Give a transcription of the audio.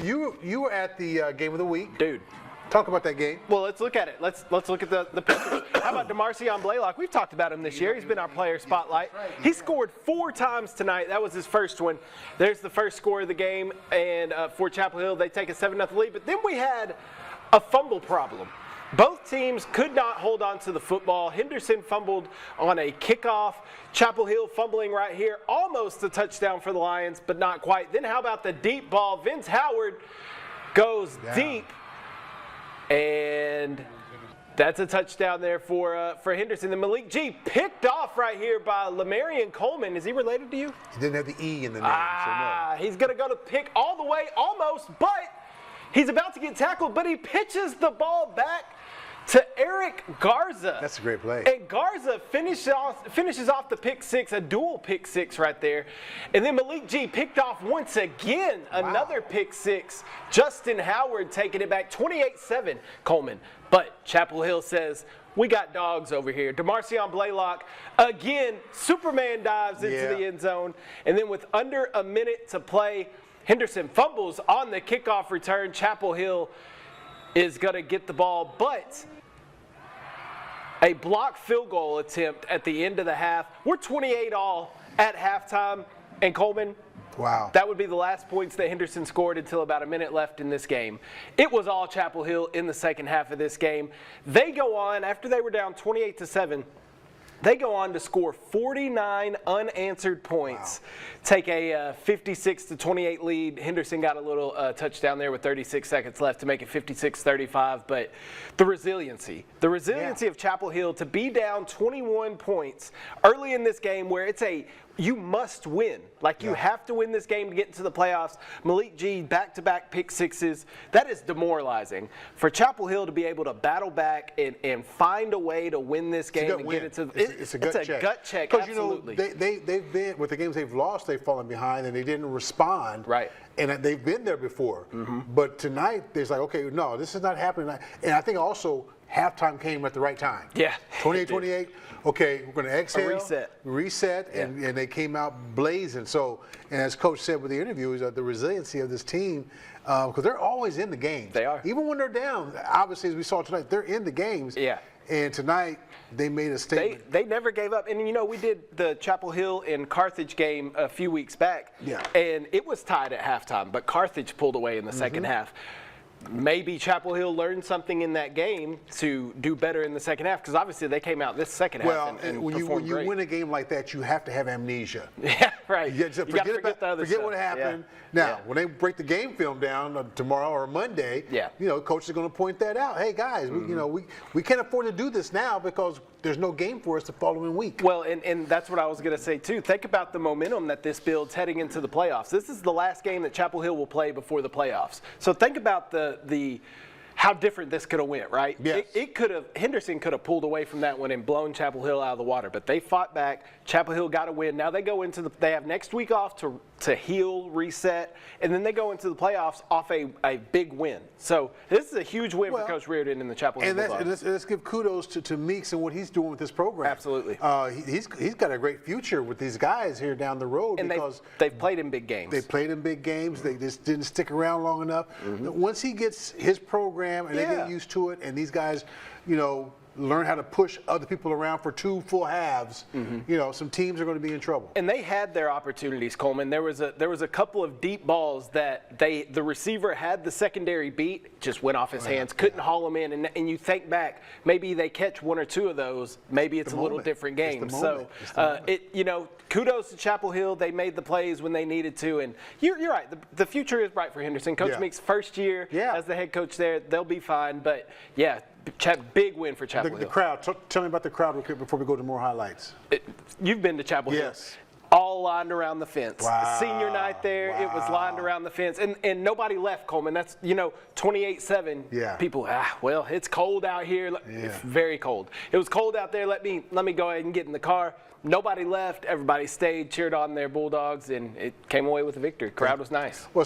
you were at the game of the week. Dude. Talk about that game. Well, let's look at it. Let's look at the pictures. How about DeMarcion Blaylock? We've talked about him this year. He's been our player spotlight. He scored 4 times tonight. That was his first one. There's the first score of the game, and for Chapel Hill, they take a 7-0 lead. But then we had a fumble problem. Both teams could not hold on to the football. Henderson fumbled on a kickoff. Chapel Hill fumbling right here. Almost a touchdown for the Lions, but not quite. Then how about the deep ball? Vince Howard goes deep. And that's a touchdown there for Henderson. Then Malik G picked off right here by Lamarian Coleman. Is he related to you? He didn't have the E in the name, so no. He's going to go to pick all the way, almost, but he's about to get tackled, but he pitches the ball back to Eric Garza. That's a great play. And Garza finishes off the pick six, a dual pick six right there. And then Malik G picked off once again, another pick six. Justin Howard taking it back, 28-7, Coleman. But Chapel Hill says, we got dogs over here. DeMarcion Blaylock, again, Superman dives into the end zone. And then with under a minute to play, Henderson fumbles on the kickoff return. Chapel Hill is going to get the ball, but a blocked field goal attempt at the end of the half. We're 28-all at halftime, and Coleman, that would be the last points that Henderson scored until about a minute left in this game. It was all Chapel Hill in the second half of this game. They go on, after they were down 28-7, they go on to score 49 unanswered points, take a 56-28 lead. Henderson got a little touchdown there with 36 seconds left to make it 56-35. But the resiliency of Chapel Hill to be down 21 points early in this game where it's you must win. Like you have to win this game to get into the playoffs. Malik G, back-to-back pick sixes. That is demoralizing. For Chapel Hill to be able to battle back and find a way to win this game and get into it's a gut check. Because you know they've been with the games they've lost, they've fallen behind and they didn't respond. Right. And they've been there before. But tonight there's like, okay, no, this is not happening. And I think also halftime came at the right time. Yeah. 28-28. Okay, we're going to exhale, reset, and they came out blazing. So, and as Coach said with the interview, is the resiliency of this team, because they're always in the games. They are. Even when they're down, obviously, as we saw tonight, they're in the games. Yeah. And tonight, they made a statement. They never gave up. And, you know, we did the Chapel Hill and Carthage game a few weeks back. Yeah. And it was tied at halftime, but Carthage pulled away in the second half. Maybe Chapel Hill learned something in that game to do better in the second half, because obviously they came out this second half and when you win a game like that, you have to have amnesia. Yeah, right. You got to forget what happened. Now, when they break the game film down tomorrow or Monday, you know, coach is going to point that out. Hey guys, we can't afford to do this now because there's no game for us the following week. Well, and that's what I was going to say too. Think about the momentum that this builds heading into the playoffs. This is the last game that Chapel Hill will play before the playoffs. So think about the how different this could have went, right? Yes. Henderson could have pulled away from that one and blown Chapel Hill out of the water, but they fought back. Chapel Hill got a win. Now they go into they have next week off to heal, reset, and then they go into the playoffs off a big win. So this is a huge win for Coach Reardon and the Chapel Hill Bulldogs. And let's give kudos to Meeks and what he's doing with this program. Absolutely. He's got a great future with these guys here down the road, and because they've played in big games. They played in big games. They just didn't stick around long enough. Once he gets his program and they get used to it, and these guys, you know, learn how to push other people around for 2 full halves, you know, some teams are going to be in trouble. And they had their opportunities, Coleman. There was a couple of deep balls that the receiver had the secondary beat, just went off his hands, couldn't haul them in. And you think back, maybe they catch 1 or 2 of those, maybe it's a little different game. So you know, kudos to Chapel Hill. They made the plays when they needed to. And you're right. The future is bright for Henderson. Coach Meeks' first year as the head coach there, they'll be fine. But yeah. Big win for Chapel Hill. The crowd. Tell me about the crowd real quick before we go to more highlights. You've been to Chapel Hill. Yes. All lined around the fence. Wow. Senior night there, it was lined around the fence. And nobody left, Coleman. That's, you know, 28-7. Yeah. People, well, it's cold out here. It's very cold. It was cold out there. Let me go ahead and get in the car. Nobody left. Everybody stayed, cheered on their Bulldogs, and it came away with a victory. Crowd was nice. Well,